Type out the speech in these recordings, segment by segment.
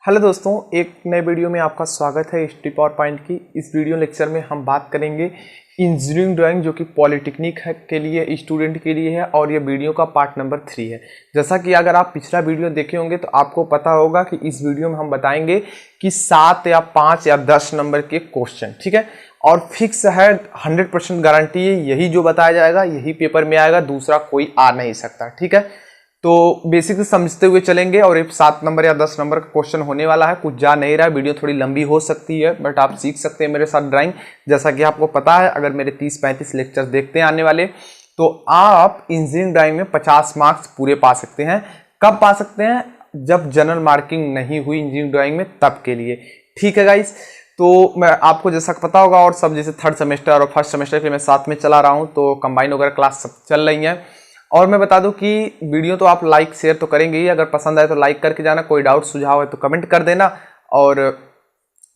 Hello दोस्तों, एक नए वीडियो में आपका स्वागत है एचटी पावर पॉइंट की। इस वीडियो लेक्चर में हम बात करेंगे इंजीनियरिंग ड्राइंग जो कि पॉलिटेक्निक के लिए स्टूडेंट के लिए है और ये वीडियो का पार्ट नंबर 3 है। जैसा कि अगर आप पिछला वीडियो देखे होंगे तो आपको पता होगा कि इस वीडियो में हम बताएंगे कि 7 या 5 या 10 नंबर के क्वेश्चन, ठीक है, और फिक्स है, 100% गारंटी है, यही जो बताया जाएगा यही पेपर में आएगा, दूसरा कोई आ नहीं सकता, ठीक है। तो बेसिक समझते हुए चलेंगे और एक 7 नंबर या 10 नंबर का क्वेश्चन होने वाला है। कुछ जा नहीं रहा है, वीडियो थोड़ी लंबी हो सकती है बट आप सीख सकते हैं मेरे साथ ड्राइंग। जैसा कि आपको पता है, अगर मेरे 30-35 लेक्चर देखते हैं आने वाले तो आप इंजीनियरिंग ड्राइंग में 50 मार्क्स पूरे पा सकते हैं। कब पा सकते हैं? जब जनरल मार्किंग नहीं हुई इंजीनियरिंग ड्राइंग में, तब के लिए, ठीक है गाइस। तो मैं आपको जैसा पता होगा और सब, जैसे थर्ड सेमेस्टर और फर्स्ट सेमेस्टर के मैं साथ में चला रहा हूँ, तो कंबाइन वगैरह क्लास सब चल रही हैं। और मैं बता दूं कि वीडियो तो आप लाइक शेयर तो करेंगे ही, अगर पसंद आए तो लाइक करके जाना, कोई डाउट सुझाव है तो कमेंट कर देना और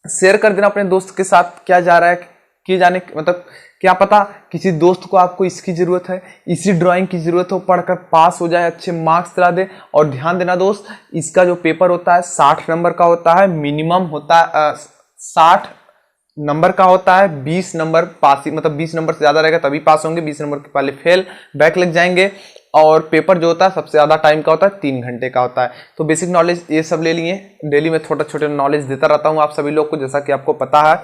शेयर कर देना अपने दोस्त के साथ। क्या जा रहा है कि जाने, मतलब क्या पता किसी दोस्त को आपको इसकी जरूरत है, इसी ड्राइंग की जरूरत हो, पढ़कर पास हो जाए, अच्छे मार्क्स दिला दे। और ध्यान देना दोस्त, इसका जो पेपर होता है 60 नंबर का होता है, मिनिमम होता है 60 नंबर का होता है। 20 नंबर पास, मतलब 20 नंबर से ज्यादा रहेगा तभी पास होंगे, 20 नंबर के पहले फेल बैक लग जाएंगे। और पेपर जो होता है सबसे ज्यादा टाइम का होता है, 3 घंटे का होता है। तो बेसिक नॉलेज ये सब ले लिए, डेली में छोटे छोटे नॉलेज देता रहता हूँ आप सभी लोग को, जैसा कि आपको पता है।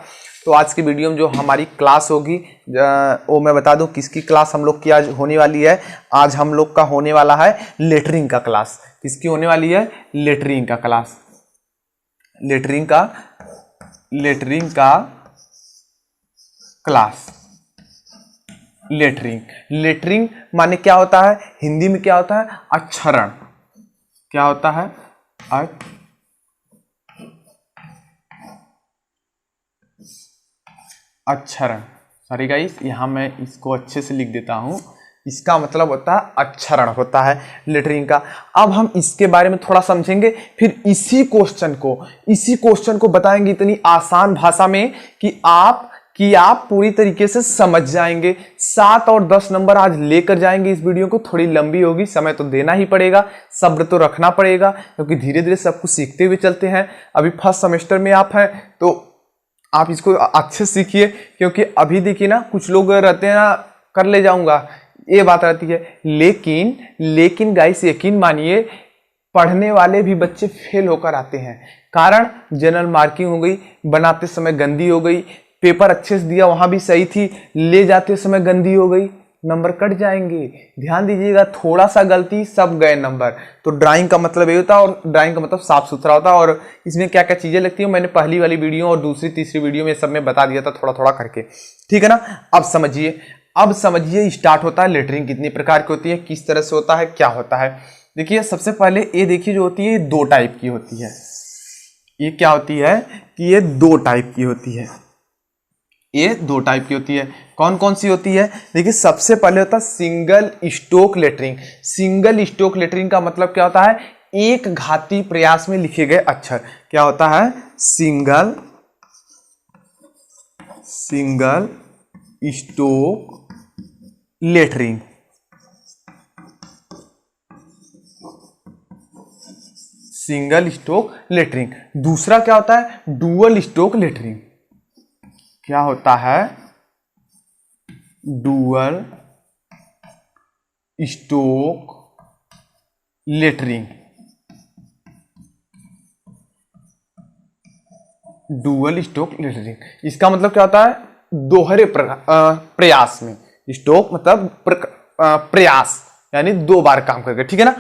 तो आज की वीडियो में जो हमारी क्लास होगी वो मैं बता दूं किसकी क्लास हम लोग की आज होने वाली है। आज हम लोग का होने वाला है लेटरिंग का क्लास। किसकी होने वाली है? लेटरिंग का क्लास। लेटरिंग का क्लास। लेटरिंग माने क्या होता है? हिंदी में क्या होता है? अक्षरण। क्या होता है? अक्षरण। सॉरी गाइस, यहां मैं इसको अच्छे से लिख देता हूं। इसका मतलब होता है अक्षरण, होता है लेटरिंग का। अब हम इसके बारे में थोड़ा समझेंगे, फिर इसी क्वेश्चन को बताएंगे इतनी आसान भाषा में कि आप पूरी तरीके से समझ जाएंगे। 7 और 10 नंबर आज लेकर जाएंगे। इस वीडियो को थोड़ी लंबी होगी, समय तो देना ही पड़ेगा, सब्र तो रखना पड़ेगा, क्योंकि धीरे धीरे सब कुछ सीखते हुए चलते हैं। अभी फर्स्ट सेमेस्टर में आप हैं तो आप इसको अच्छे से सीखिए, क्योंकि अभी देखिए ना, कुछ लोग रहते हैं ना, कर ले जाऊंगा, ये बात रहती है। लेकिन गाइस यकीन मानिए, पढ़ने वाले भी बच्चे फेल होकर आते हैं। कारण जनरल मार्किंग हो गई, बनाते समय गंदी हो गई, पेपर अच्छे से दिया वहां भी सही थी, ले जाते समय गंदी हो गई, नंबर कट जाएंगे। ध्यान दीजिएगा, थोड़ा सा गलती सब गए नंबर। तो ड्राइंग का मतलब ये होता है, और ड्राइंग का मतलब साफ सुथरा होता है। और इसमें क्या क्या चीजें लगती है मैंने पहली वाली वीडियो और दूसरी तीसरी वीडियो में सब में बता दिया था, थोड़ा थोड़ा करके, ठीक है ना। अब समझिए स्टार्ट होता है। लेटरिंग कितनी प्रकार की होती है, किस तरह से होता है, क्या होता है। देखिए सबसे पहले ये देखिए जो होती है 2 टाइप की होती है। ये क्या होती है कि ये 2 टाइप की होती है। ये 2 टाइप की होती है। कौन कौन सी होती है? देखिए सबसे पहले होता है single stroke lettering. Single stroke lettering का मतलब क्या होता है? एक घाती प्रयास में लिखे गए अक्षर। क्या होता है? Single stroke lettering. Single stroke lettering. दूसरा क्या होता है? Dual stroke lettering. क्या होता है? Dual stroke lettering. Dual stroke lettering, इसका मतलब क्या होता है? दोहरे प्रयास में। स्ट्रोक मतलब प्रयास, यानी 2 बार काम करके, ठीक है ना।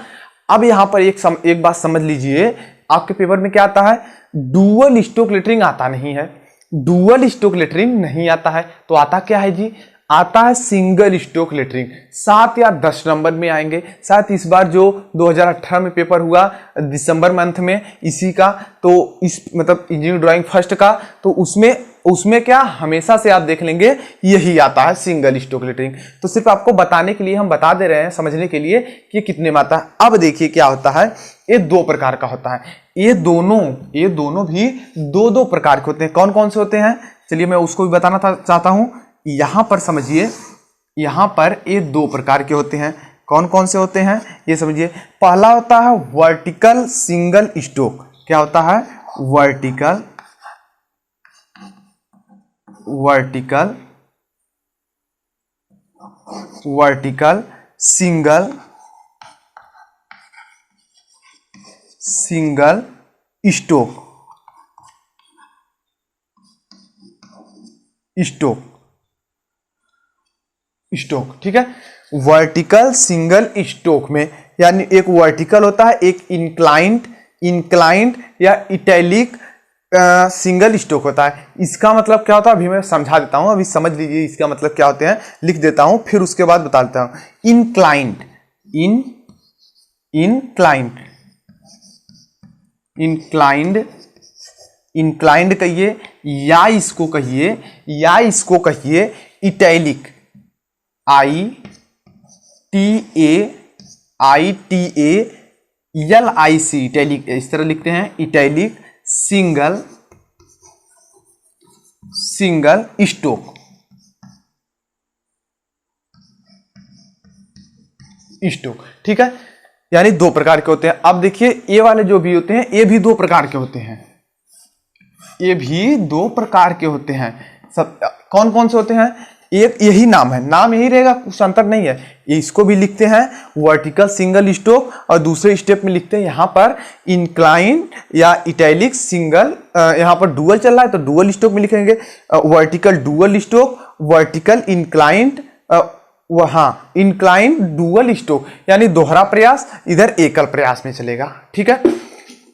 अब यहां पर एक बात समझ लीजिए, आपके पेपर में क्या आता है? डुअल स्ट्रोक लेटरिंग आता नहीं है। डुअल स्ट्रोक लेटरिंग नहीं आता है, तो आता क्या है जी? आता है सिंगल स्ट्रोक लेटरिंग। 7 या 10 नंबर में आएंगे। साथ इस बार जो 2018 में पेपर हुआ दिसंबर मंथ में इसी का, तो इस मतलब इंजीनियरिंग ड्राइंग फर्स्ट का, तो उसमें क्या हमेशा से आप देख लेंगे यही आता है, सिंगल स्ट्रोक लेटरिंग। तो सिर्फ आपको बताने के लिए हम बता दे रहे हैं, समझने के लिए कि कितने में आता है। अब देखिए क्या होता है, ये 2 प्रकार का होता है। ये दोनों भी 2 प्रकार के होते हैं। कौन कौन से होते हैं? चलिए मैं उसको भी बताना चाहता हूं। यहां पर समझिए, यहां पर ये 2 प्रकार के होते हैं। कौन कौन से होते हैं ये समझिए। पहला होता है वर्टिकल सिंगल स्ट्रोक। क्या होता है? Vertical vertical vertical single single stroke stroke stroke, ठीक है। वर्टिकल सिंगल स्टोक में यानी एक वर्टिकल होता है, एक इंक्लाइंड या इटैलिक सिंगल स्टोक होता है। इसका मतलब क्या होता है अभी मैं समझा देता हूं, अभी समझ लीजिए इसका मतलब क्या होते हैं, लिख देता हूं फिर उसके बाद बता देता हूं। इंक्लाइंड इंक्लाइंड इंक्लाइंड इंक्लाइंड कहिए या इसको कहिए इटैलिक ITALIC इटैलिक, इस तरह लिखते हैं इटैलिक सिंगल स्टोक ठीक है। यानी दो प्रकार के होते हैं। अब देखिए ये वाले जो भी होते हैं ये भी दो प्रकार के होते हैं, ये भी दो प्रकार के होते हैं। सब कौन कौन से होते हैं, एक यही नाम है, नाम यही रहेगा, कुछ अंतर नहीं है। ये इसको भी लिखते हैं वर्टिकल सिंगल स्टोक और दूसरे स्टेप में लिखते हैं यहाँ पर इंक्लाइंड या इटैलिक सिंगल, यहाँ पर डुअल चल रहा है तो डुअल स्टोक में लिखेंगे vertical dual stroke, vertical inclined वहाँ इंक्लाइंड डुअल स्टोक यानी दोहरा प्रयास, इधर एकल प्रयास में चलेगा, ठीक है।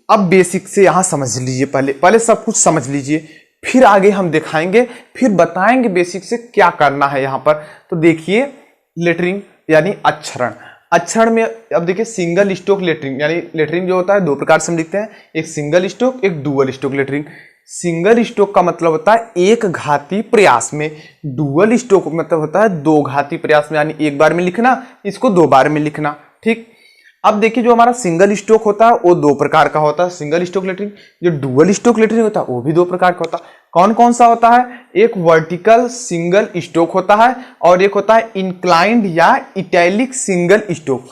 अब बेसिक से यहां समझ लीजिए, पहले सब कुछ समझ लीजिए, फिर आगे हम दिखाएंगे, फिर बताएंगे बेसिक से क्या करना है यहां पर। तो देखिए लेटरिंग यानी अक्षरण में अब देखिए सिंगल स्टोक लेटरिंग, यानी लेटरिंग जो होता है दो प्रकार से हम लिखते हैं, एक सिंगल स्टोक एक dual stroke lettering. Single stroke का मतलब होता है एक घाती प्रयास में, डुअल स्टोक मतलब होता है दो घाती प्रयास में, यानी एक बार में लिखना, इसको दो बार में लिखना, ठीक। अब देखिए जो हमारा सिंगल स्टोक होता है वो दो प्रकार का होता है, सिंगल स्टोक लेटरिंग। जो डुअल स्टोक लेटरिंग होता है वो भी दो प्रकार का होता है। कौन कौन सा होता है, एक वर्टिकल सिंगल स्टोक होता है और एक होता है इंक्लाइंड या इटैलिक सिंगल स्टोक।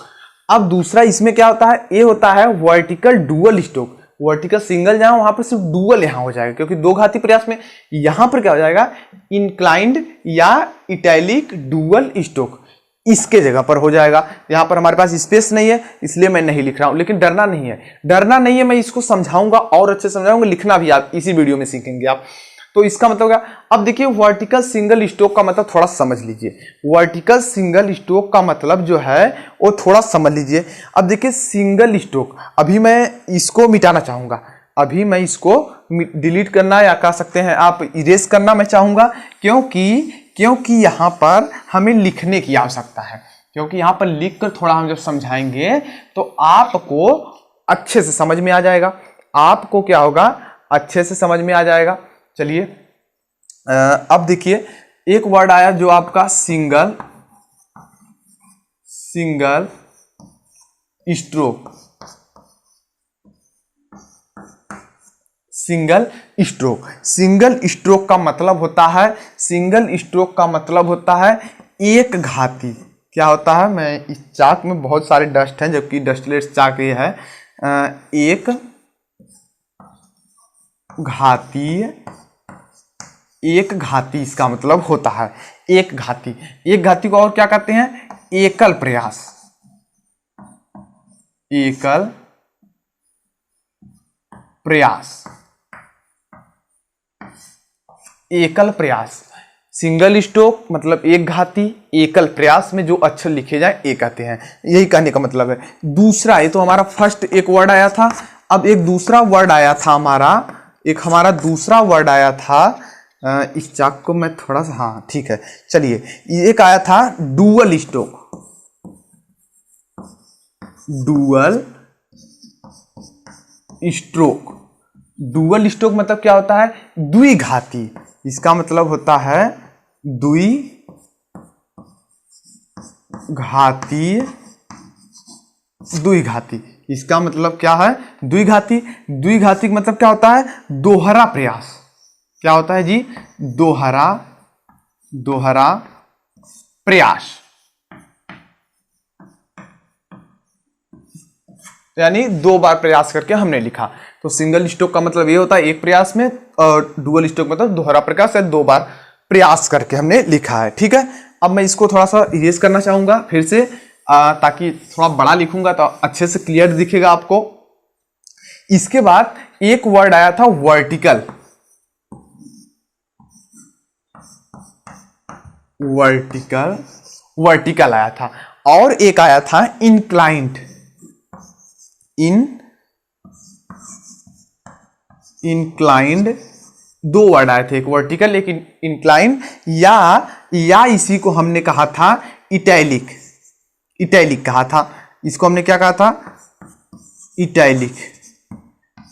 अब दूसरा इसमें क्या होता है, ये होता है vertical dual stroke. Vertical single जहां वहां पर सिर्फ डुअल यहां हो जाएगा, क्योंकि दो घाती प्रयास में। यहां पर क्या हो जाएगा, इंक्लाइंड या इटैलिक डुअल स्टोक इसके जगह पर हो जाएगा। यहां पर हमारे पास स्पेस नहीं है इसलिए मैं नहीं लिख रहा हूं, लेकिन डरना नहीं है, मैं इसको समझाऊंगा और अच्छे समझाऊंगा, लिखना भी आप इसी वीडियो में सीखेंगे आप। तो इसका मतलब क्या, अब देखिए वर्टिकल सिंगल स्टोक का मतलब थोड़ा समझ लीजिए। वर्टिकल सिंगल स्टोक का मतलब जो है वो थोड़ा समझ लीजिए। अब देखिए सिंगल स्टोक, अभी मैं इसको मिटाना चाहूंगा, अभी मैं इसको डिलीट करना या कह सकते हैं आप इरेज करना मैं चाहूंगा, क्योंकि यहां पर हमें लिखने की आवश्यकता है, क्योंकि यहां पर लिख कर थोड़ा हम जब समझाएंगे तो आपको अच्छे से समझ में आ जाएगा, आपको क्या होगा अच्छे से समझ में आ जाएगा। चलिए अब देखिए एक वर्ड आया जो आपका सिंगल स्ट्रोक, सिंगल स्ट्रोक का मतलब होता है एक घाती। क्या होता है, मैं इस चाक में बहुत सारे डस्ट हैं जबकि डस्टलेस चाक ये है, एक घाती इसका मतलब होता है एक घाती को और क्या कहते हैं, एकल प्रयास। सिंगल स्ट्रोक मतलब एक घाती, एकल प्रयास में जो अक्षर लिखे जाए एक कहते हैं, यही कहने का मतलब है। दूसरा, ये तो हमारा फर्स्ट एक वर्ड आया था, अब एक दूसरा वर्ड आया था हमारा दूसरा वर्ड आया था, इस चाक को मैं थोड़ा सा, हाँ ठीक है चलिए, एक आया था डुअल स्ट्रोक। डुअल स्ट्रोक मतलब क्या होता है, द्विघाती, इसका मतलब होता है द्विघाती, इसका मतलब क्या है, द्विघाती मतलब क्या होता है, दोहरा प्रयास। क्या होता है जी, दोहरा प्रयास। यानी 2 बार प्रयास करके हमने लिखा। तो सिंगल स्ट्रोक का मतलब ये होता है एक प्रयास में, और डुअल स्ट्रोक मतलब दोहरा प्रयास या 2 बार प्रयास करके हमने लिखा है। ठीक है, अब मैं इसको थोड़ा सा इरेज करना चाहूंगा फिर से, ताकि थोड़ा बड़ा लिखूंगा तो अच्छे से क्लियर दिखेगा आपको। इसके बाद एक वर्ड आया था वर्टिकल, वर्टिकल आया था, और एक आया था इंक्लाइंड, इंक्लाइंड। 2 वर्ड आए थे, एक वर्टिकल एक इंक्लाइंड, या इसी को हमने कहा था इटैलिक, इटैलिक कहा था। इसको हमने क्या कहा था? इटैलिक,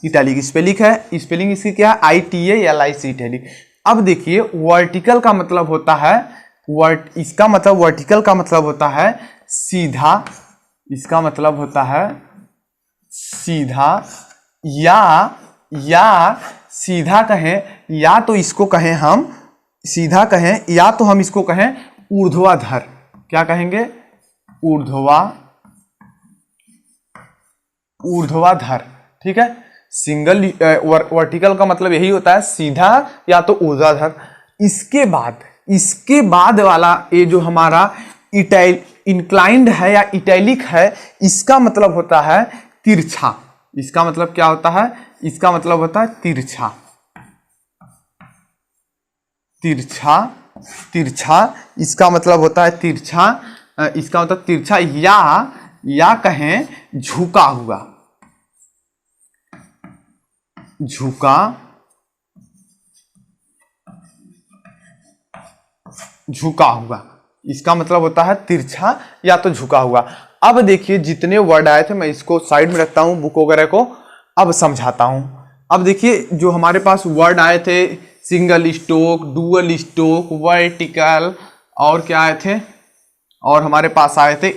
इटैलिक स्पेलिंग है, स्पेलिंग इसकी क्या है? ITALIC, italic. अब देखिए वर्टिकल का मतलब होता है इसका मतलब वर्टिकल का मतलब होता है सीधा, इसका मतलब होता है सीधा, या सीधा कहें, या तो इसको कहें हम सीधा कहें, या तो हम इसको कहें ऊर्ध्वाधर। क्या कहेंगे? ऊर्ध्वाधर। ठीक है, सिंगल वर्टिकल का मतलब यही होता है सीधा या तो ऊर्ध्वाधर। इसके बाद वाला ये जो हमारा इंक्लाइंड है या इटैलिक है, इसका मतलब होता है तिरछा। इसका मतलब क्या होता है? इसका मतलब होता है तिरछा, तिरछा, तिरछा। इसका मतलब होता है तिरछा, इसका मतलब तिरछा, या कहें झुका हुआ, झुका हुआ। इसका मतलब होता है तिरछा या तो झुका हुआ। अब देखिए जितने वर्ड आए थे मैं इसको साइड में रखता हूं, बुक वगैरह को, अब समझाता हूं। अब देखिए जो हमारे पास वर्ड आए थे single stroke, dual stroke, vertical, और क्या आए थे, और हमारे पास आए थे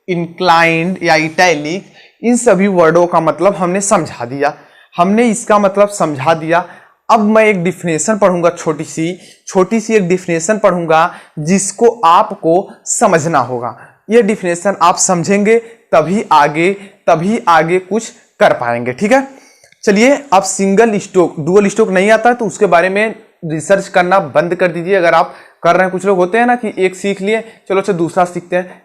इंक्लाइंड या इटैलिक। इन सभी वर्डों का मतलब हमने समझा दिया, हमने इसका मतलब समझा दिया। अब मैं एक डिफिनेशन पढ़ूंगा, छोटी सी एक डिफिनेशन पढ़ूंगा जिसको आपको समझना होगा। ये डिफिनेशन आप समझेंगे तभी आगे कुछ कर पाएंगे। ठीक है, चलिए अब सिंगल स्ट्रोक, डुअल स्ट्रोक नहीं आता है तो उसके बारे में रिसर्च करना बंद कर दीजिए। अगर आप कर रहे हैं, कुछ लोग होते हैं ना कि एक सीख लिए, चलो अच्छा दूसरा सीखते हैं,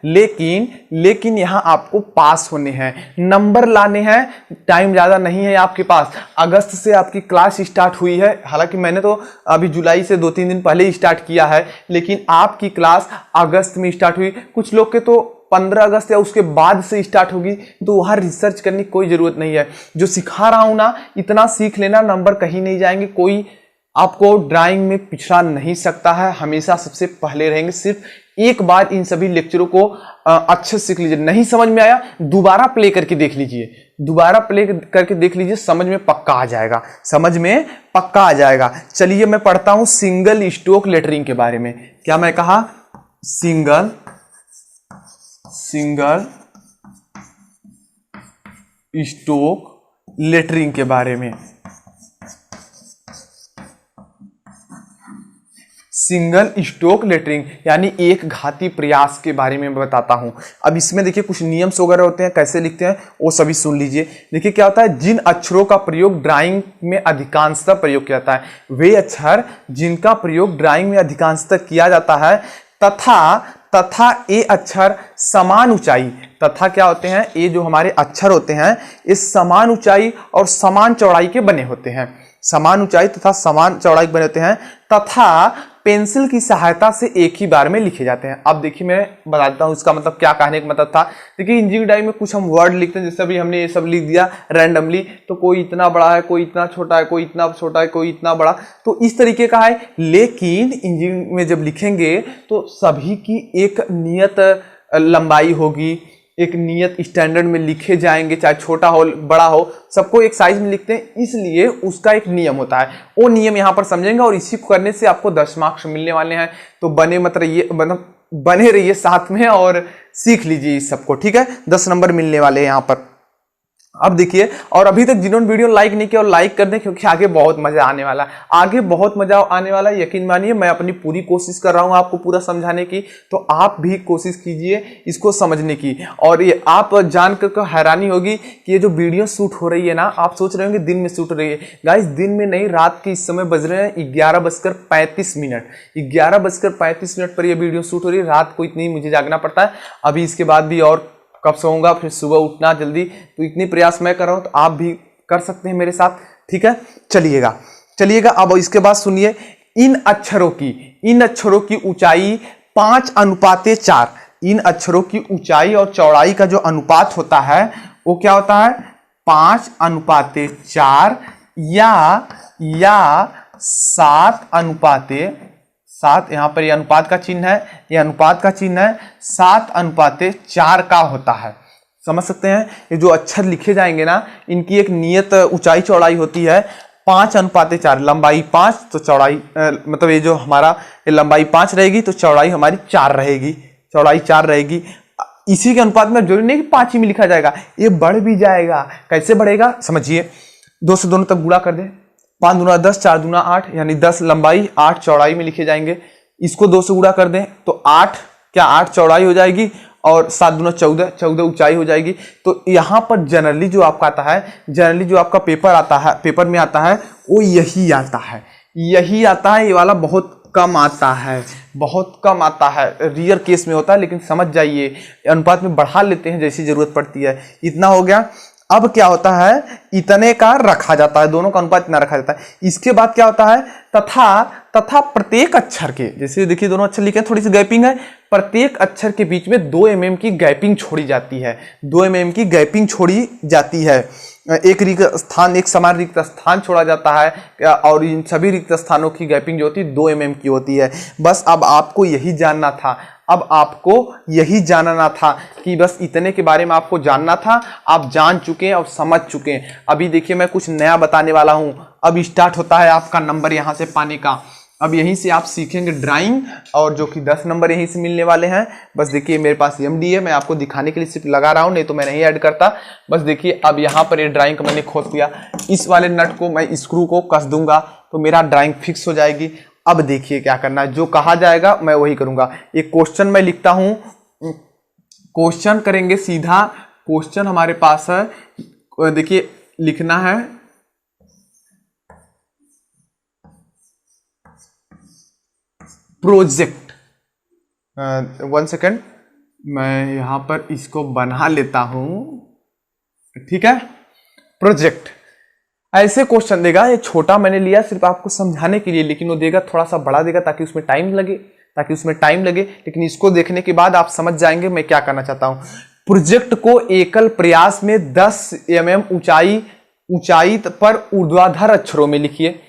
लेकिन यहाँ आपको पास होने हैं, नंबर लाने हैं। टाइम ज़्यादा नहीं है आपके पास। अगस्त से आपकी क्लास स्टार्ट हुई है, हालांकि मैंने तो अभी जुलाई से 2-3 दिन पहले ही स्टार्ट किया है, लेकिन आपकी क्लास अगस्त में स्टार्ट हुई। कुछ लोग के तो 15 अगस्त या उसके बाद से स्टार्ट होगी, तो वहाँ रिसर्च करने की कोई ज़रूरत नहीं है। जो सिखा रहा हूँ ना, इतना सीख लेना, नंबर कहीं नहीं जाएंगे। कोई आपको ड्राइंग में पिछड़ा नहीं सकता है, हमेशा सबसे पहले रहेंगे। सिर्फ एक बार इन सभी लेक्चरों को अच्छे से सीख लीजिए। नहीं समझ में आया, दोबारा प्ले करके देख लीजिए, समझ में पक्का आ जाएगा, चलिए मैं पढ़ता हूं सिंगल स्ट्रोक लेटरिंग के बारे में। क्या मैं कहा? सिंगल स्ट्रोक लेटरिंग के बारे में। सिंगल स्ट्रोक लेटरिंग यानी एक घाती प्रयास के बारे में बताता हूं। अब इसमें देखिए कुछ नियम्स वगैरह होते हैं, कैसे लिखते हैं वो सभी सुन लीजिए। देखिए क्या होता है, जिन अक्षरों का प्रयोग ड्राइंग में अधिकांशतः प्रयोग किया जाता है, वे अक्षर जिनका प्रयोग ड्राइंग में अधिकांशतः किया जाता है, तथा ये अक्षर समान ऊंचाई, तथा क्या होते हैं, ये जो हमारे अक्षर होते हैं ये समान ऊंचाई और समान चौड़ाई के बने होते हैं, समान ऊंचाई तथा समान चौड़ाई के बने होते हैं, तथा पेंसिल की सहायता से एक ही बार में लिखे जाते हैं। अब देखिए मैं बता देता हूँ इसका मतलब, क्या कहने का मतलब था। देखिए इंजीनियरिंग डायरी में कुछ हम वर्ड लिखते हैं, जैसे अभी हमने ये सब लिख दिया रैंडमली, तो कोई इतना बड़ा है, कोई इतना छोटा है, कोई इतना छोटा है, कोई इतना बड़ा, तो इस तरीके का है। लेकिन इंजीनियरिंग में जब लिखेंगे तो सभी की एक नियत लंबाई होगी, एक नियत स्टैंडर्ड में लिखे जाएंगे, चाहे छोटा हो बड़ा हो, सबको एक साइज में लिखते हैं, इसलिए उसका एक नियम होता है। वो नियम यहाँ पर समझेंगे और इसी को करने से आपको 10 मार्क्स मिलने वाले हैं। तो बने रहिए साथ में और सीख लीजिए इस सबको, ठीक है। 10 नंबर मिलने वाले हैं यहाँ पर। अब देखिए, और अभी तक जिन्होंने वीडियो लाइक नहीं किया और लाइक कर दें, क्योंकि आगे बहुत मजा आने वाला है, आगे बहुत मजा आने वाला है। यकीन मानिए, मैं अपनी पूरी कोशिश कर रहा हूं आपको पूरा समझाने की, तो आप भी कोशिश कीजिए इसको समझने की। और ये आप जानकर हैरानी होगी कि ये जो वीडियो शूट हो रही है ना, आप सोच रहे होंगे दिन में शूट हो रही है। गाइस, दिन में नहीं, रात के इस समय बज रहे हैं 11:35। 11:35 पर यह वीडियो शूट हो रही है। रात को इतनी मुझे जागना पड़ता है, अभी इसके बाद भी और कब सोऊंगा, फिर सुबह उठना जल्दी, तो इतनी प्रयास मैं कर रहा हूं, तो आप भी कर सकते हैं मेरे साथ। ठीक है, चलिएगा। अब इसके बाद सुनिए, इन अक्षरों की ऊंचाई 5:4। इन अक्षरों की ऊंचाई और चौड़ाई का जो अनुपात होता है वो क्या होता है? 5:4 या 7:7। यहाँ पर ये अनुपात का चिन्ह है, ये अनुपात का चिन्ह है, 7:4 का होता है। समझ सकते हैं? ये जो अक्षर लिखे जाएंगे ना, इनकी एक नियत ऊंचाई चौड़ाई होती है 5:4। लंबाई 5 तो चौड़ाई मतलब ये जो हमारा लंबाई 5 रहेगी तो चौड़ाई हमारी 4 रहेगी, चौड़ाई 4 रहेगी। इसी के अनुपात में जरूरी नहीं कि 5 ही में लिखा जाएगा, ये बढ़ भी जाएगा। कैसे बढ़ेगा समझिए, 2 से दोनों तक गुणा कर दें, 5 दूना 10, 4 दूना 8, यानी 10 लंबाई 8 चौड़ाई में लिखे जाएंगे। इसको 2 से गुणा कर दें तो 8 चौड़ाई हो जाएगी, और 7 दूना 14 ऊंचाई हो जाएगी। तो यहाँ पर जनरली जो आपका आता है, जनरली जो आपका पेपर में आता है वो यही आता है। ये वाला बहुत कम आता है, बहुत कम आता है, रियर केस में होता है। लेकिन समझ जाइए, अनुपात में बढ़ा लेते हैं जैसी जरूरत पड़ती है। इतना हो गया। अब क्या होता है, इतने का रखा जाता है, दोनों का अनुपात इतना रखा जाता है। इसके बाद क्या होता है, तथा प्रत्येक अक्षर के, जैसे देखिए दोनों अक्षर लिखे हैं, थोड़ी सी गैपिंग है, प्रत्येक अक्षर के बीच में 2 mm की गैपिंग छोड़ी जाती है। 2 mm की गैपिंग छोड़ी जाती है। एक समान रिक्त स्थान छोड़ा जाता है, और इन सभी रिक्त स्थानों की गैपिंग जो होती है 2 mm की होती है। बस अब आपको यही जानना था, कि बस इतने के बारे में आपको जानना था। आप जान चुके हैं और समझ चुके हैं। अभी देखिए, मैं कुछ नया बताने वाला हूं। अब स्टार्ट होता है आपका नंबर यहां से पाने का। अब यहीं से आप सीखेंगे ड्राइंग, और जो कि 10 नंबर यहीं से मिलने वाले हैं। बस देखिए, मेरे पास MD है, मैं आपको दिखाने के लिए सिर्फ लगा रहा हूं, नहीं तो मैं नहीं ऐड करता। बस देखिए, अब यहाँ पर ये ड्राइंग का मैंने खोद दिया। इस वाले नट को मैं स्क्रू को कस दूंगा तो मेरा ड्राइंग फिक्स हो जाएगी। अब देखिए क्या करना है, जो कहा जाएगा मैं वही करूंगा। एक क्वेश्चन मैं लिखता हूं, क्वेश्चन करेंगे सीधा। क्वेश्चन हमारे पास है, देखिए लिखना है प्रोजेक्ट। 1 सेकेंड, मैं यहां पर इसको बना लेता हूं। ठीक है, प्रोजेक्ट ऐसे क्वेश्चन देगा। ये छोटा मैंने लिया सिर्फ आपको समझाने के लिए, लेकिन वो देगा थोड़ा सा बड़ा देगा ताकि उसमें टाइम लगे। लेकिन इसको देखने के बाद आप समझ जाएंगे मैं क्या करना चाहता हूं। प्रोजेक्ट को एकल प्रयास में 10 mm ऊंचाई पर ऊर्ध्वाधर अक्षरों में लिखिए।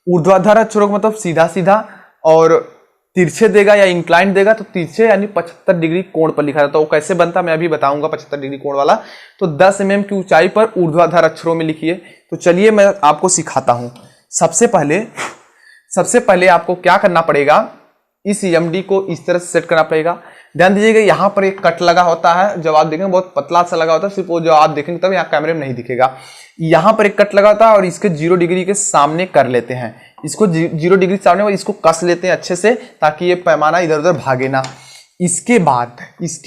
ऊर्ध्वाधर अक्षरों का मतलब सीधा सीधा, और तिरछे देगा या इंक्लाइंड देगा तो तिरछे यानी 75 डिग्री कोण पर लिखा जाता है। वो कैसे बनता मैं अभी बताऊंगा, 75 डिग्री कोण वाला। तो 10 mm की ऊंचाई पर ऊर्ध्वाधर अक्षरों में लिखिए। तो चलिए मैं आपको सिखाता हूं। सबसे पहले आपको क्या करना पड़ेगा, इस MD को इस तरह से सेट करना पड़ेगा। ध्यान दीजिएगा, यहाँ पर एक कट लगा होता है, जब आप देखेंगे बहुत पतला सा लगा होता है, सिर्फ वो जो आप देखेंगे तब यहाँ कैमरे में नहीं दिखेगा। यहाँ पर एक कट लगा होता है और इसके 0 डिग्री के सामने कर लेते हैं। इसको 0 डिग्री सामने और इसको कस लेते हैं अच्छे से, ताकि ये पैमाना इधर उधर भागे ना। इसके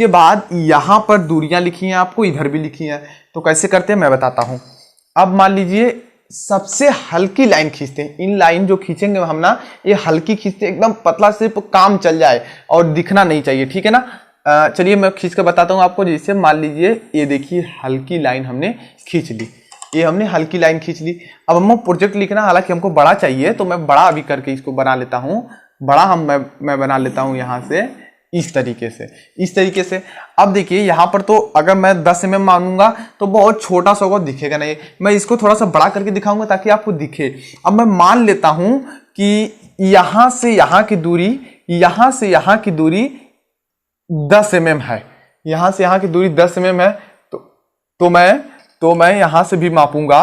बाद यहाँ पर दूरियां लिखी हैं, आपको इधर भी लिखी हैं। तो कैसे करते हैं मैं बताता हूँ। अब मान लीजिए सबसे हल्की लाइन खींचते हैं। इन लाइन जो खींचेंगे हम ना, ये हल्की खींचते हैं, एकदम पतला, सिर्फ काम चल जाए और दिखना नहीं चाहिए। ठीक है ना। चलिए मैं खींच कर बताता हूँ आपको। जैसे मान लीजिए ये देखिए, हल्की लाइन हमने खींच ली, ये हमने हल्की लाइन खींच ली। अब हम प्रोजेक्ट लिखना, हालांकि हमको बड़ा चाहिए तो मैं बड़ा अभी करके इसको बना लेता हूँ। बड़ा मैं बना लेता हूँ यहाँ से, इस तरीके से। अब देखिए यहाँ पर तो अगर मैं 10 mm मानूंगा तो बहुत छोटा सा होगा, दिखेगा नहीं। मैं इसको थोड़ा सा बड़ा करके दिखाऊंगा ताकि आपको दिखे। अब मैं मान लेता हूं कि यहां से यहां की दूरी 10 mm है। यहां से यहां की दूरी 10 mm है। तो मैं यहां से भी मापूंगा,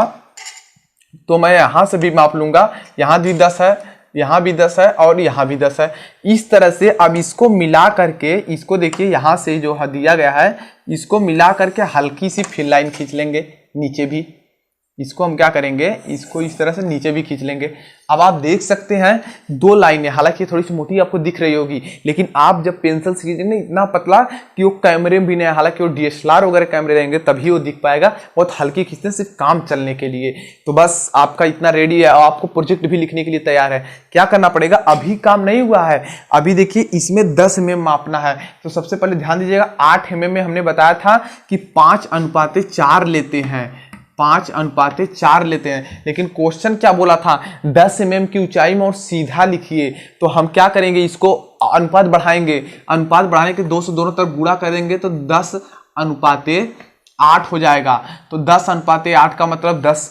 माप लूंगा। यहां भी 10 है, यहां भी 10 है और यहां भी 10 है। इस तरह से अब इसको मिला करके, इसको देखिए यहां से जो दिया गया है, इसको मिला करके हल्की सी फिल लाइन खींच लेंगे। नीचे भी, इसको हम क्या करेंगे, इसको इस तरह से नीचे भी खींच लेंगे। अब आप देख सकते हैं दो लाइनें, हालांकि थोड़ी सी मोटी आपको दिख रही होगी, लेकिन आप जब पेंसिल से खींचेंगे इतना पतला कि वो कैमरे में भी नहीं, हालांकि वो DSLR वगैरह कैमरे रहेंगे तभी वो दिख पाएगा। बहुत हल्की खींचते हैं सिर्फ काम चलने के लिए। तो बस आपका इतना रेडी है और आपको प्रोजेक्ट भी लिखने के लिए तैयार है। क्या करना पड़ेगा, अभी काम नहीं हुआ है, अभी देखिए इसमें 10 mm मापना है। तो सबसे पहले ध्यान दीजिएगा, 8 mm में हमने बताया था कि 5:4 लेते हैं, 5:4 लेते हैं, लेकिन क्वेश्चन क्या बोला था, 10 mm की ऊंचाई में और सीधा लिखिए। तो हम क्या करेंगे, इसको अनुपात बढ़ाएंगे, अनुपात बढ़ाने के 2 से दोनों तरफ गुणा करेंगे तो 10:8 हो जाएगा। तो 10:8 का मतलब 10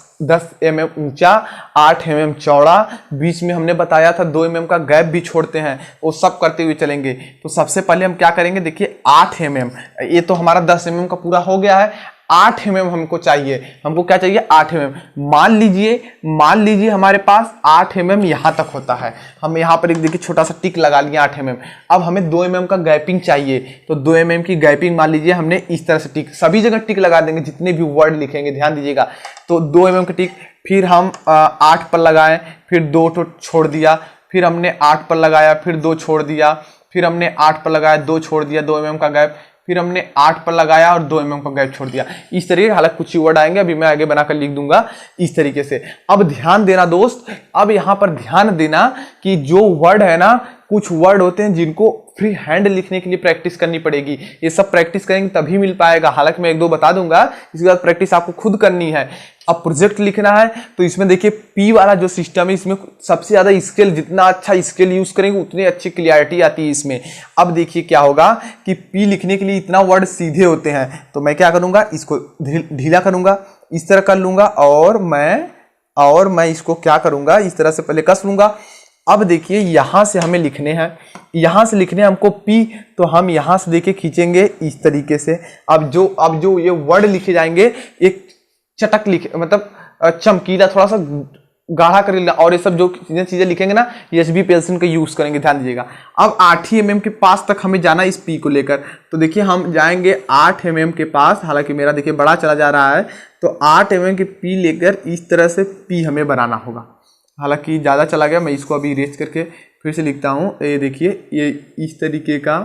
mm ऊंचा, 8 mm चौड़ा, बीच में हमने बताया था 2 mm का गैप भी छोड़ते हैं, वो सब करते हुए चलेंगे। तो सबसे पहले हम क्या करेंगे, देखिए 8 mm, ये तो हमारा 10 mm का पूरा हो गया है, 8 mm हमको चाहिए। हमको क्या चाहिए, 8 mm। मान लीजिए हमारे पास 8 mm यहां तक होता है, हम यहां पर एक देखिए छोटा सा टिक लगा लिया 8 mm। अब हमें 2 mm का गैपिंग चाहिए, तो 2 mm की गैपिंग मान लीजिए हमने इस तरह से टिक, सभी जगह टिक लगा देंगे जितने भी वर्ड लिखेंगे, ध्यान दीजिएगा। तो 2 mm का टिक, फिर हम 8 पर लगाएं, फिर 2 तो छोड़ दिया, फिर हमने 8 पर लगाया, फिर 2 छोड़ दिया, फिर हमने 8 पर लगाया, 2 छोड़ दिया, 2 mm का गैप, फिर हमने 8 पर लगाया और 2 mm का गैप छोड़ दिया। इस तरीके, हालांकि कुछ ही वर्ड आएंगे, अभी मैं आगे बनाकर लिख दूंगा इस तरीके से। अब ध्यान देना दोस्त, अब यहां पर ध्यान देना कि जो वर्ड है ना, कुछ वर्ड होते हैं जिनको फ्री हैंड लिखने के लिए प्रैक्टिस करनी पड़ेगी। ये सब प्रैक्टिस करेंगे तभी मिल पाएगा, हालांकि मैं 1-2 बता दूंगा, इसके बाद प्रैक्टिस आपको खुद करनी है। अब प्रोजेक्ट लिखना है तो इसमें देखिए P वाला जो सिस्टम है, इसमें सबसे ज्यादा स्केल, जितना अच्छा स्केल यूज करेंगे उतनी अच्छी क्लियरिटी आती है इसमें। अब देखिए क्या होगा कि P लिखने के लिए इतना वर्ड सीधे होते हैं, तो मैं क्या करूंगा, इसको ढीला करूंगा, इस तरह कर लूंगा, और मैं इसको क्या करूंगा, इस तरह से पहले कस लूंगा। अब देखिए यहां से हमें लिखने हैं, यहां से लिखने हमको P, तो हम यहां से देखिए खींचेंगे इस तरीके से। अब जो ये वर्ड लिखे जाएंगे, एक चटक लिखे, मतलब चमकीला, थोड़ा सा गाढ़ा कर लेना, और ये सब जो चीजें लिखेंगे ना, HB पेंसिल का यूज करेंगे, ध्यान दीजिएगा। अब 8 mm के पास तक हमें जाना इस P को लेकर, तो देखिए हम जाएंगे 8 mm के पास, हालांकि मेरा देखिए बड़ा चला जा रहा है, तो 8 mm के P लेकर इस तरह से P हमें बनाना होगा। हालांकि ज़्यादा चला गया, मैं इसको अभी इरेज करके फिर से लिखता हूँ। ये देखिए, ये इस तरीके का,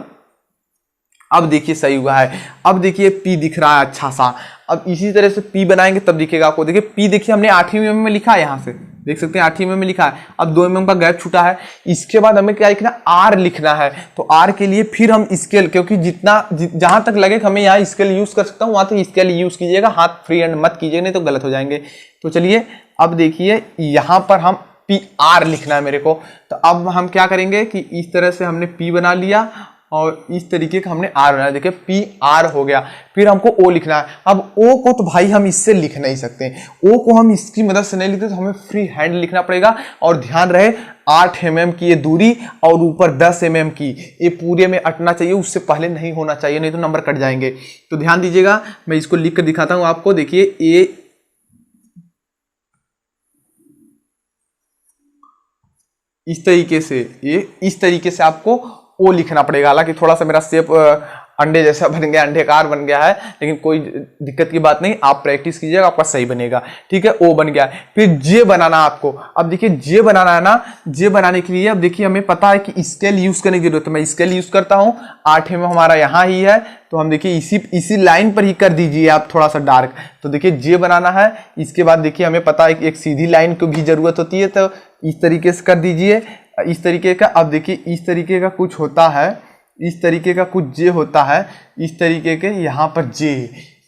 अब देखिए सही हुआ है। अब देखिए P दिख रहा है अच्छा सा। अब इसी तरह से P बनाएंगे तब दिखेगा आपको। देखिए P, देखिए हमने 8 mm में लिखा है, यहाँ से देख सकते हैं 8 mm में लिखा है। अब 2 mm का गैप छूटा है। इसके बाद हमें क्या लिखना, R लिखना है। तो R के लिए फिर हम स्केल, क्योंकि जहां तक लगे हमें यहाँ स्केल यूज कर सकता हूँ, वहां तक स्केल यूज कीजिएगा, हाथ फ्री हैंड मत कीजिएगा, नहीं तो गलत हो जाएंगे। तो चलिए अब देखिए यहाँ पर हम PR लिखना है मेरे को। तो अब हम क्या करेंगे कि इस तरह से हमने P बना लिया और इस तरीके का हमने R बनाया, देखिए PR हो गया। फिर हमको O लिखना है। अब O को तो भाई हम इससे लिख नहीं सकते, O को हम इसकी मदद से नहीं लिखते, तो हमें फ्री हैंड लिखना पड़ेगा। और ध्यान रहे 8 mm की ये दूरी और ऊपर 10 mm की, ये पूरे में अटना चाहिए, उससे पहले नहीं होना चाहिए, नहीं तो नंबर कट जाएंगे। तो ध्यान दीजिएगा, मैं इसको लिख कर दिखाता हूं आपको। देखिए ये इस तरीके से, ये इस तरीके से आपको O लिखना पड़ेगा। हालांकि थोड़ा सा मेरा शेप अंडे जैसा बन गया, अंडेकार बन गया है, लेकिन कोई दिक्कत की बात नहीं, आप प्रैक्टिस कीजिएगा, आपका सही बनेगा। ठीक है, O बन गया। फिर J बनाना आपको। अब देखिए J बनाना है ना, J बनाने के लिए अब देखिए हमें पता है कि स्केल यूज करने की जरूरत है। मैं स्केल यूज करता हूँ, 8 mm हमारा यहाँ ही है, तो हम देखिए इसी लाइन पर ही कर दीजिए आप थोड़ा सा डार्क। तो देखिए J बनाना है। इसके बाद देखिए हमें पता है कि एक सीधी लाइन की भी जरूरत होती है, तो इस तरीके से कर दीजिए, इस तरीके का। अब देखिए इस तरीके का कुछ होता है, इस तरीके का कुछ J होता है, इस तरीके के यहाँ पर J,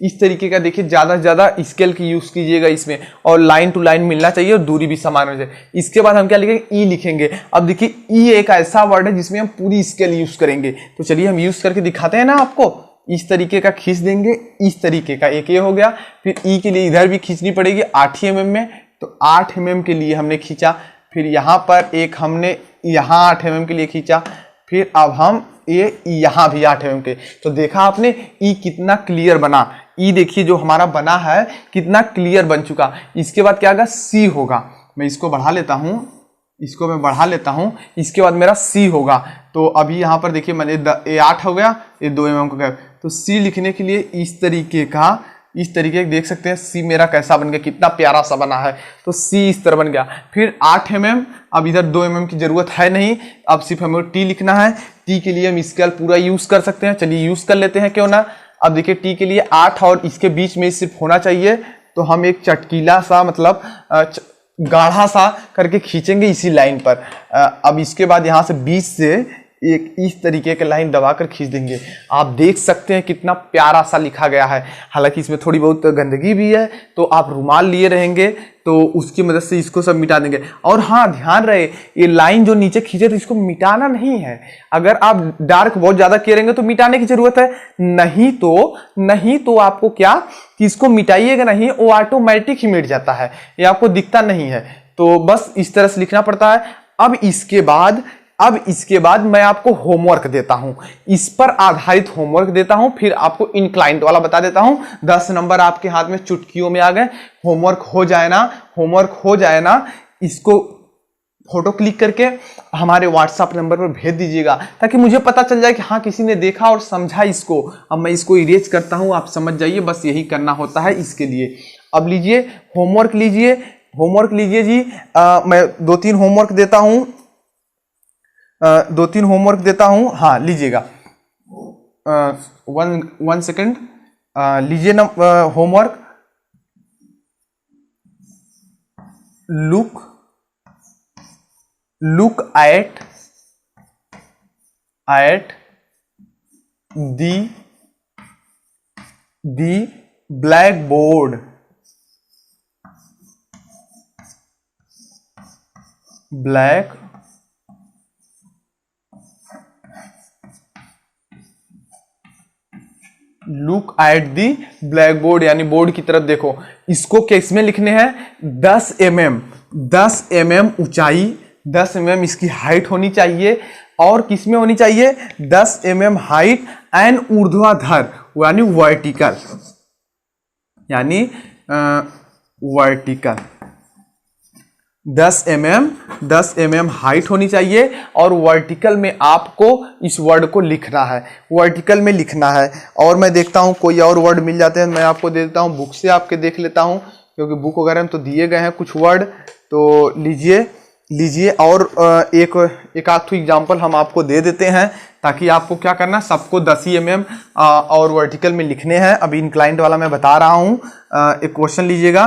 इस तरीके का। देखिए ज्यादा से ज्यादा स्केल की यूज कीजिएगा इसमें, और लाइन टू लाइन मिलना चाहिए और दूरी भी समान होनी चाहिए। इसके बाद हम क्या लिखेंगे, E लिखेंगे। अब देखिए E एक ऐसा वर्ड है जिसमें हम पूरी स्केल यूज करेंगे, तो चलिए हम यूज करके दिखाते हैं ना आपको। इस तरीके का खींच देंगे, इस तरीके का, एक ये हो गया। फिर E के लिए इधर भी खींचनी पड़ेगी 8 mm में, तो 8 mm के लिए हमने खींचा। फिर यहाँ पर एक हमने यहाँ 8 mm के लिए खींचा। फिर अब हम ये यहाँ भी 8 mm के, तो देखा आपने E कितना क्लियर बना। E देखिए जो हमारा बना है कितना क्लियर बन चुका। इसके बाद क्या होगा, C होगा। मैं इसको बढ़ा लेता हूँ, इसको मैं बढ़ा लेता हूँ। इसके बाद मेरा C होगा। तो अभी यहाँ पर देखिए मैंने ये 8 हो गया, ये 2 mm का गैप। तो C लिखने के लिए इस तरीके का इस तरीके देख सकते हैं सी मेरा कैसा बन गया, कितना प्यारा सा बना है। तो सी इस तरह बन गया। फिर 8 mm, अब इधर 2 mm की जरूरत है नहीं, अब सिर्फ हमें टी लिखना है। टी के लिए हम स्केल पूरा यूज कर सकते हैं, चलिए यूज कर लेते हैं क्यों ना। अब देखिए टी के लिए 8 और इसके बीच में सिर्फ होना चाहिए, तो हम एक चटकीला सा मतलब गाढ़ा सा करके खींचेंगे इसी लाइन पर। अब इसके बाद यहाँ से 20 से एक इस तरीके के लाइन दबाकर खींच देंगे। आप देख सकते हैं कितना प्यारा सा लिखा गया है। हालांकि इसमें थोड़ी बहुत गंदगी भी है, तो आप रुमाल लिए रहेंगे तो उसकी मदद से इसको सब मिटा देंगे। और हाँ, ध्यान रहे ये लाइन जो नीचे खींचे तो इसको मिटाना नहीं है। अगर आप डार्क बहुत ज्यादा करेंगे तो मिटाने की जरूरत है, नहीं तो आपको क्या कि इसको मिटाइएगा नहीं, वो ऑटोमेटिक ही मिट जाता है, ये आपको दिखता नहीं है। तो बस इस तरह से लिखना पड़ता है। अब इसके बाद मैं आपको होमवर्क देता हूं, इस पर आधारित होमवर्क देता हूं, फिर आपको इंक्लाइंट वाला बता देता हूं। 10 नंबर आपके हाथ में चुटकियों में आ गए। होमवर्क हो जाए ना, इसको फोटो क्लिक करके हमारे व्हाट्सएप नंबर पर भेज दीजिएगा, ताकि मुझे पता चल जाए कि हाँ किसी ने देखा और समझा इसको। अब मैं इसको इरेज करता हूं, आप समझ जाइए, बस यही करना होता है इसके लिए। अब लीजिए होमवर्क लीजिए जी। मैं 2-3 होमवर्क देता हूं, हाँ लीजिएगा। 1 सेकेंड, लीजिए ना homework. look at the blackboard. Look at the black board, यानी बोर्ड की तरफ देखो। इसको किस में लिखने हैं? 10 mm ऊंचाई, 10 mm इसकी हाइट होनी चाहिए। और किस में होनी चाहिए? 10 mm हाइट एंड ऊर्ध्वाधर यानी वर्टिकल, वर्टिकल 10 mm हाइट होनी चाहिए। और वर्टिकल में आपको इस वर्ड को लिखना है, वर्टिकल में लिखना है। और मैं देखता हूं कोई और वर्ड मिल जाते हैं, मैं आपको दे देता हूं, बुक से आपके देख लेता हूं, क्योंकि बुक वगैरह में तो दिए गए हैं कुछ वर्ड। तो लीजिए और एक आध एग्जाम्पल हम आपको दे देते हैं, ताकि आपको क्या करना, सबको 10 mm और वर्टिकल में लिखने हैं। अभी इंक्लाइंट वाला मैं बता रहा हूं। एक क्वेश्चन लीजिएगा।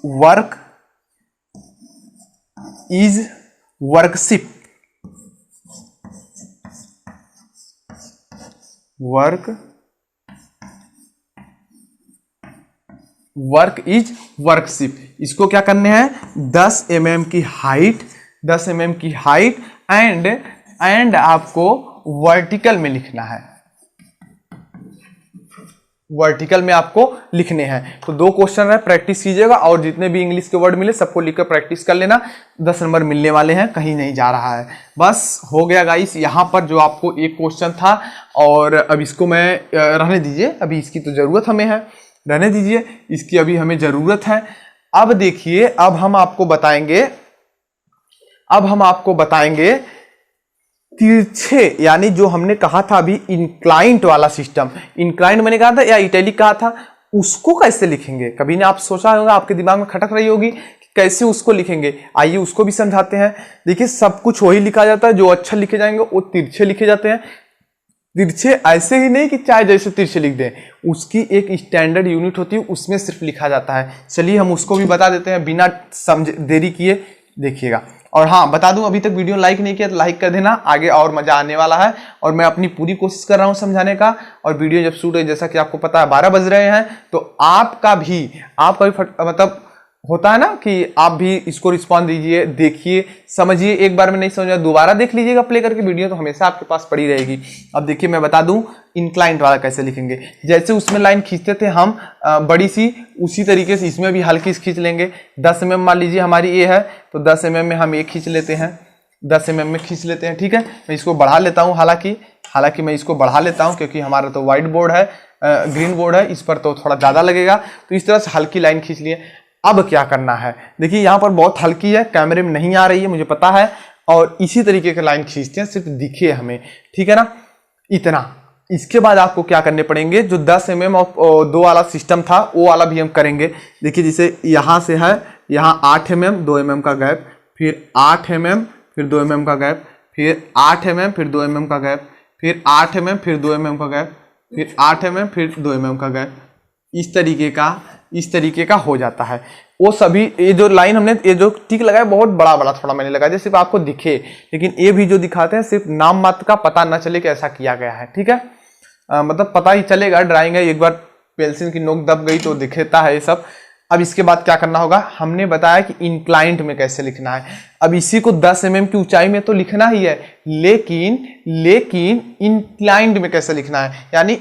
Work is worship, work is worship. इसको क्या करने हैं? 10 mm की हाइट एंड आपको वर्टिकल में लिखना है, वर्टिकल में आपको लिखने हैं। तो 2 क्वेश्चन है, प्रैक्टिस कीजिएगा और जितने भी इंग्लिश के वर्ड मिले सबको लिखकर प्रैक्टिस कर लेना। 10 नंबर मिलने वाले हैं, कहीं नहीं जा रहा है। बस हो गया गाइस, यहाँ पर जो आपको एक क्वेश्चन था। और अब इसको मैं रहने दीजिए, अभी इसकी तो जरूरत हमें है, रहने दीजिए, इसकी अभी हमें जरूरत है। अब देखिए, अब हम आपको बताएंगे तिरछे, यानी जो हमने कहा था अभी इंक्लाइंट वाला सिस्टम, इंक्लाइंट मैंने कहा था या इटैलिक कहा था, उसको कैसे लिखेंगे? कभी ने आप सोचा होगा, आपके दिमाग में खटक रही होगी कि कैसे उसको लिखेंगे। आइए उसको भी समझाते हैं। देखिए, सब कुछ वही लिखा जाता है, जो अक्षर लिखे जाएंगे वो तिरछे लिखे जाते हैं। तिरछे ऐसे ही नहीं कि चाहे जैसे तिरछे लिख दें, उसकी एक स्टैंडर्ड यूनिट होती है, उसमें सिर्फ लिखा जाता है। चलिए हम उसको भी बता देते हैं बिना देरी किए, देखिएगा। और हाँ, बता दूं, अभी तक वीडियो लाइक नहीं किया तो लाइक कर देना, आगे और मजा आने वाला है। और मैं अपनी पूरी कोशिश कर रहा हूं समझाने का। और वीडियो जब शूट है, जैसा कि आपको पता है 12 बज रहे हैं, तो आपका भी मतलब होता है ना कि आप भी इसको रिस्पॉन्स दीजिए, देखिए, समझिए। एक बार में नहीं समझ में, दोबारा देख लीजिएगा प्ले करके, वीडियो तो हमेशा आपके पास पड़ी रहेगी। अब देखिए, मैं बता दूं इंक्लाइंट वाला कैसे लिखेंगे। जैसे उसमें लाइन खींचते थे हम बड़ी सी, उसी तरीके से इसमें भी हल्की सी खींच लेंगे। 10 mm मान लीजिए हमारी ये है, तो 10 mm में हम एक खींच लेते हैं, 10 mm में खींच लेते हैं। ठीक है, मैं इसको बढ़ा लेता हूँ। हालांकि मैं इसको बढ़ा लेता हूँ, क्योंकि हमारा तो व्हाइट बोर्ड है, ग्रीन बोर्ड है, इस पर तो थोड़ा ज्यादा लगेगा। तो इस तरह से हल्की लाइन खींच लिए। अब क्या करना है, देखिए यहाँ पर बहुत हल्की है, कैमरे में नहीं आ रही है मुझे पता है। और इसी तरीके का लाइन खींचते हैं, सिर्फ दिखे हमें, ठीक है ना, इतना। इसके बाद आपको क्या करने पड़ेंगे, जो 10 mm और 2 वाला सिस्टम था वो वाला भी हम करेंगे। देखिए जैसे यहाँ से है, यहाँ 8 mm 2 mm का गैप, फिर 8 mm फिर 2 mm का गैप, फिर 8 mm फिर 2 mm का गैप, फिर 8 mm फिर 2 mm का गैप, फिर 8 mm फिर 2 mm का गैप। इस तरीके का हो जाता है वो सभी। ये जो लाइन हमने ये जो टिक लगाया बहुत बड़ा बड़ा थोड़ा मैंने लगाया सिर्फ आपको दिखे, लेकिन ये भी जो दिखाते हैं सिर्फ नाम मात्र का, पता ना चले कि ऐसा किया गया है, ठीक है। मतलब पता ही चलेगा ड्राइंग है, एक बार पेंसिल की नोक दब गई तो दिखता है ये सब। अब इसके बाद क्या करना होगा, हमने बताया कि इंक्लाइंट में कैसे लिखना है। अब इसी को 10 mm की ऊंचाई में तो लिखना ही है, लेकिन इंक्लाइंट में कैसे लिखना है, यानी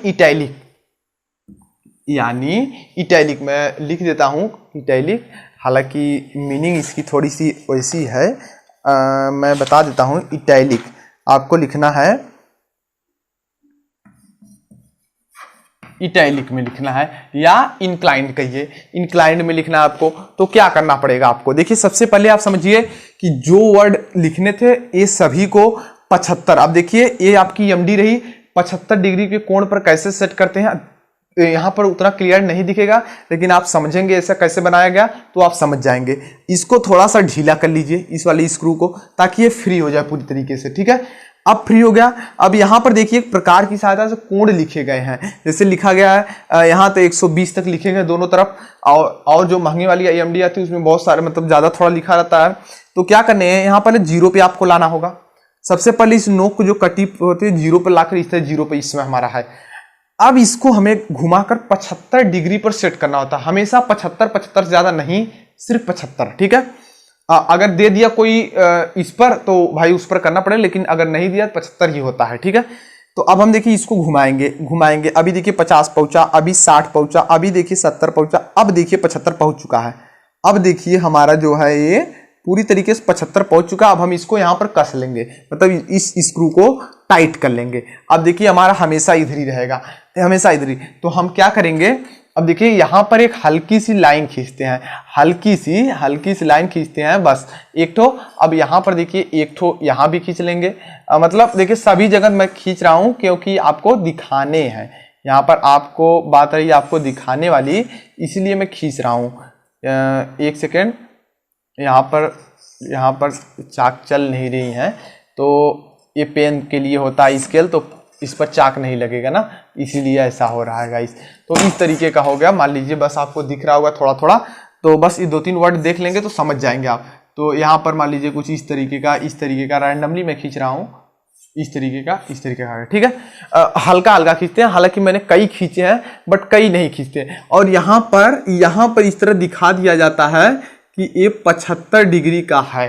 इटैलिक में लिख देता हूं इटैलिक। हालांकि मीनिंग इसकी थोड़ी सी वैसी है, मैं बता देता हूं। इटैलिक आपको लिखना है, इटैलिक में लिखना है या इंक्लाइंड कहिए, इंक्लाइंड में लिखना है आपको। तो क्या करना पड़ेगा आपको, देखिए सबसे पहले आप समझिए कि जो वर्ड लिखने थे ये सभी को 75, अब देखिए ये आपकी एमडी रही, 75 डिग्री के कोण पर कैसे सेट करते हैं, यहाँ पर उतना क्लियर नहीं दिखेगा, लेकिन आप समझेंगे ऐसा कैसे बनाया गया तो आप समझ जाएंगे। इसको थोड़ा सा ढीला कर लीजिए, इस वाली स्क्रू को, ताकि ये फ्री हो जाए पूरी तरीके से, ठीक है। अब फ्री हो गया। अब यहाँ पर देखिए एक प्रकार की सहायता से कोण लिखे गए हैं, जैसे लिखा गया है यहाँ तो 120 तक लिखे गए दोनों तरफ, और जो महंगी वाली AMD आती है उसमें बहुत सारे मतलब ज्यादा थोड़ा लिखा रहता है। तो क्या करने हैं, यहाँ पर 0 पे आपको लाना होगा। सबसे पहले इस नोक को जो कटी होती है 0 पर लाकर इस तरह 0 पे इसमें हमारा है। अब इसको हमें घुमाकर 75 डिग्री पर सेट करना होता है, हमेशा 75 से ज्यादा नहीं, सिर्फ 75, ठीक है। अगर दे दिया कोई इस पर तो भाई उस पर करना पड़ेगा, लेकिन अगर नहीं दिया 75 ही होता है, ठीक है। तो अब हम देखिए इसको घुमाएंगे, अभी देखिए 50 पहुंचा, अभी 60 पहुंचा, अभी देखिए 70 पहुंचा, अब देखिए 75 पहुंच चुका है। अब देखिए हमारा जो है ये पूरी तरीके से 75 पहुंच चुका। अब हम इसको यहाँ पर कस लेंगे, मतलब इस स्क्रू को टाइट कर लेंगे। अब देखिए हमारा हमेशा इधर ही रहेगा, हमेशा इधर ही। तो हम क्या करेंगे, अब देखिए यहाँ पर एक हल्की सी लाइन खींचते हैं, हल्की सी लाइन खींचते हैं बस एक ठो। अब यहाँ पर देखिए एक ठो यहाँ भी खींच लेंगे, मतलब देखिए सभी जगह मैं खींच रहा हूँ क्योंकि आपको दिखाने हैं, यहाँ पर आपको बात रही आपको दिखाने वाली, इसलिए मैं खींच रहा हूँ। एक सेकेंड, यहाँ पर चाक चल नहीं रही है, तो ये पेन के लिए होता है स्केल, तो इस पर चाक नहीं लगेगा ना, इसीलिए ऐसा हो रहा है गाइस। तो इस तरीके का हो गया, मान लीजिए बस आपको दिख रहा होगा थोड़ा थोड़ा, तो बस ये 2-3 वर्ड देख लेंगे तो समझ जाएंगे आप। तो यहाँ पर मान लीजिए कुछ इस तरीके का रैंडमली मैं खींच रहा हूँ, इस तरीके का, ठीक है। हल्का हल्का खींचते हैं, हालांकि मैंने कई खींचे हैं बट कई नहीं खींचते। और यहाँ पर इस तरह दिखा दिया जाता है कि ये 75 डिग्री का है,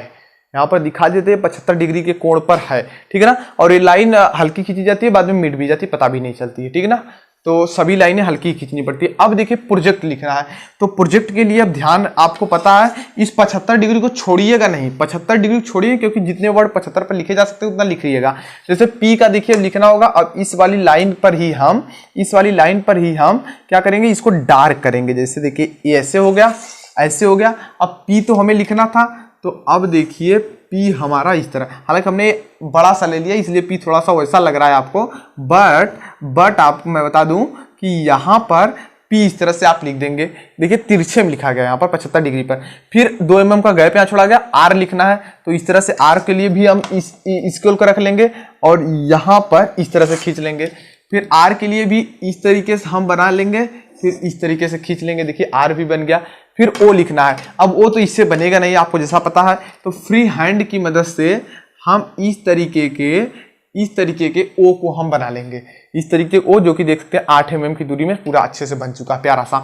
यहाँ पर दिखा देते हैं 75 डिग्री के कोण पर है, ठीक है ना। और ये लाइन हल्की खींची जाती है, बाद में मिट भी जाती है, पता भी नहीं चलती है, ठीक है ना। तो सभी लाइनें हल्की खींचनी पड़ती है। अब देखिए प्रोजेक्ट लिखना है, तो प्रोजेक्ट के लिए अब ध्यान आपको पता है, इस 75 डिग्री को छोड़िएगा नहीं, 75 डिग्री छोड़िए, क्योंकि जितने वर्ड 75 पर लिखे जा सकते हैं उतना लिखिएगा। जैसे पी का देखिए लिखना होगा, अब इस वाली लाइन पर ही हम क्या करेंगे, इसको डार्क करेंगे। जैसे देखिए ये ऐसे हो गया, अब पी तो हमें लिखना था, तो अब देखिए पी हमारा इस तरह, हालांकि हमने बड़ा सा ले लिया इसलिए पी थोड़ा सा वैसा लग रहा है आपको, बट आपको मैं बता दूं कि यहाँ पर पी इस तरह से आप लिख देंगे। देखिए तिरछे में लिखा गया यहाँ पर 75 डिग्री पर, फिर 2 mm का गैप यहाँ छोड़ा गया, आर लिखना है, तो इस तरह से आर के लिए भी हम इस स्केल को रख लेंगे और यहाँ पर इस तरह से खींच लेंगे। फिर आर के लिए भी इस तरीके से हम बना लेंगे, फिर इस तरीके से खींच लेंगे, देखिए आर भी बन गया। फिर ओ लिखना है, अब ओ तो इससे बनेगा नहीं, आपको जैसा पता है, तो फ्री हैंड की मदद से हम इस तरीके के ओ को हम बना लेंगे, इस तरीके ओ, जो कि देख सकते हैं 8 mm की दूरी में पूरा अच्छे से बन चुका है, प्यारा सा।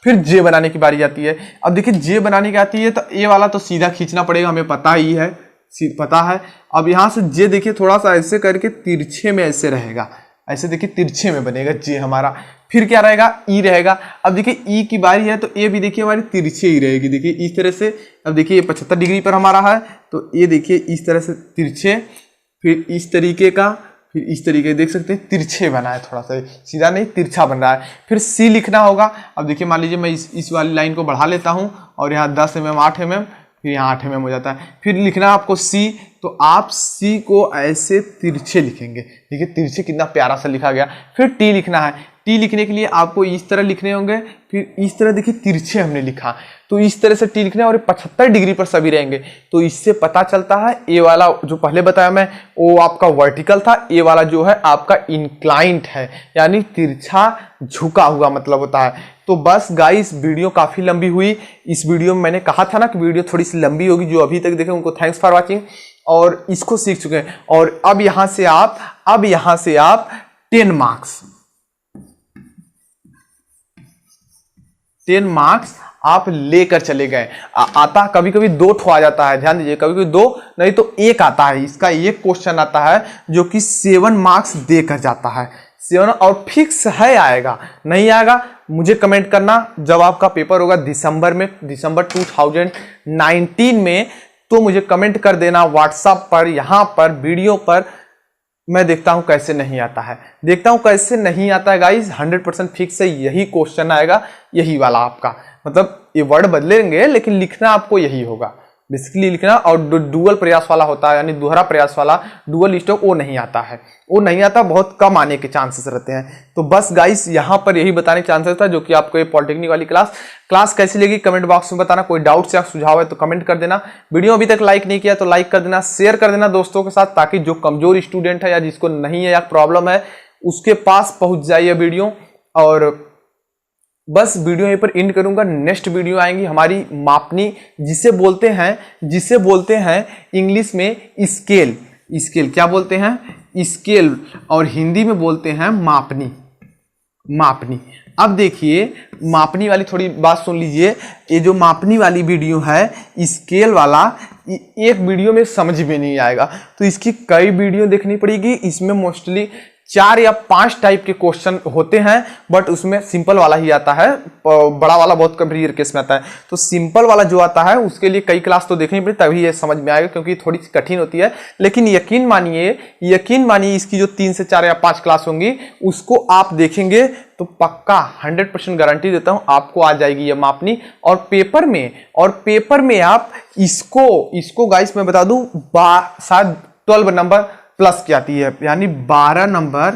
फिर जे बनाने की बारी आती है। अब देखिए जे बनाने की आती है तो ए वाला तो सीधा खींचना पड़ेगा, हमें पता है। अब यहाँ से जे देखिए थोड़ा सा ऐसे करके तिरछे में ऐसे रहेगा, ऐसे देखिए तिरछे में बनेगा जे हमारा। फिर क्या रहेगा, ई रहेगा। अब देखिए ई की बारी है तो ए भी देखिए हमारी तिरछे ही रहेगी, देखिए इस तरह से। अब देखिए ये 75 डिग्री पर हमारा है, तो ये देखिए इस तरह से तिरछे, फिर इस तरीके का, फिर इस तरीके, देख सकते हैं तिरछे बना है, थोड़ा सा सीधा नहीं तिरछा बन रहा है। फिर सी लिखना होगा। अब देखिए मान लीजिए मैं इस वाली लाइन को बढ़ा लेता हूँ और यहाँ 10 mm 8 mm, फिर यहाँ 8 mm हो जाता है। फिर लिखना है आपको C, तो आप C को ऐसे तिरछे लिखेंगे। देखिए तिरछे कितना प्यारा सा लिखा गया। फिर T लिखना है। T लिखने के लिए आपको इस तरह लिखने होंगे, फिर इस तरह देखिए तिरछे हमने लिखा, तो इस तरह से T लिखना है और 75 डिग्री पर सभी रहेंगे। तो इससे पता चलता है ए वाला जो पहले बताया मैं वो आपका वर्टिकल था, ए वाला जो है आपका इंक्लाइंट है, यानी तिरछा झुका हुआ मतलब होता है। तो बस गाइस वीडियो काफी लंबी हुई। इस वीडियो में मैंने कहा था ना कि वीडियो थोड़ी सी लंबी होगी। जो अभी तक देखे उनको थैंक्स फॉर वॉचिंग, और इसको सीख चुके हैं। और अब यहाँ से आप 10 मार्क्स आप लेकर चले गए। आता कभी कभी 2 ठो आ जाता है, ध्यान दीजिए, कभी कभी 2 नहीं तो 1 आता है। इसका एक क्वेश्चन आता है जो कि 7 मार्क्स देकर जाता है, 7, और फिक्स है आएगा। नहीं आएगा मुझे कमेंट करना जब आपका पेपर होगा दिसंबर 2019 में, तो मुझे कमेंट कर देना व्हाट्सएप पर, यहाँ पर वीडियो पर। मैं देखता हूं कैसे नहीं आता है, गाइस। 100% फिक्स है यही क्वेश्चन आएगा, यही वाला आपका, मतलब ये वर्ड बदलेंगे लेकिन लिखना आपको यही होगा, बेसिकली लिखना। और डुअल प्रयास वाला होता है, यानी दोहरा प्रयास वाला, डुअल स्टॉक वो नहीं आता है, बहुत कम आने के चांसेस रहते हैं। तो बस गाइस यहाँ पर यही बताने के चांसेस था, जो कि आपको ये पॉलिटेक्निक वाली क्लास कैसी लगी कमेंट बॉक्स में बताना। कोई डाउट्स या सुझाव है तो कमेंट कर देना। वीडियो अभी तक लाइक नहीं किया तो लाइक कर देना, शेयर कर देना दोस्तों के साथ, ताकि जो कमजोर स्टूडेंट है या जिसको नहीं है या प्रॉब्लम है उसके पास पहुंच जाए ये वीडियो। और बस वीडियो यहीं पर एंड करूंगा। नेक्स्ट वीडियो आएंगी हमारी मापनी, जिसे बोलते हैं इंग्लिश में स्केल क्या बोलते हैं, स्केल, और हिंदी में बोलते हैं मापनी। अब देखिए मापनी वाली थोड़ी बात सुन लीजिए। ये जो मापनी वाली वीडियो है, स्केल वाला, एक वीडियो में समझ में नहीं आएगा, तो इसकी कई वीडियो देखनी पड़ेगी। इसमें मोस्टली 4 या 5 टाइप के क्वेश्चन होते हैं, बट उसमें सिंपल वाला ही आता है, बड़ा वाला बहुत कम रेयर केस में आता है। तो सिंपल वाला जो आता है उसके लिए कई क्लास तो देखनी पड़े तभी ये समझ में आएगा, क्योंकि थोड़ी सी कठिन होती है। लेकिन यकीन मानिए इसकी जो 3 से 4 या 5 क्लास होंगी उसको आप देखेंगे तो पक्का 100% गारंटी देता हूं आपको आ जाएगी ये मापनी। और पेपर में आप इसको गाइस मैं बता दूं, शायद 12 नंबर प्लस की आती है, यानी 12 नंबर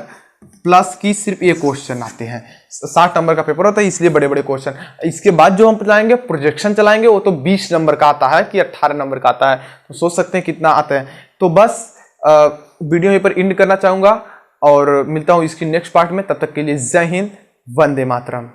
प्लस की सिर्फ ये क्वेश्चन आते हैं। 60 नंबर का पेपर होता है, इसलिए बड़े बड़े क्वेश्चन। इसके बाद जो हम चलाएंगे प्रोजेक्शन चलाएंगे, वो तो 20 नंबर का आता है कि 18 नंबर का आता है, तो सोच सकते हैं कितना आता है। तो बस वीडियो यहीं पर एंड करना चाहूंगा और मिलता हूं इसकी नेक्स्ट पार्ट में। तब तक के लिए जय हिंद, वंदे मातरम।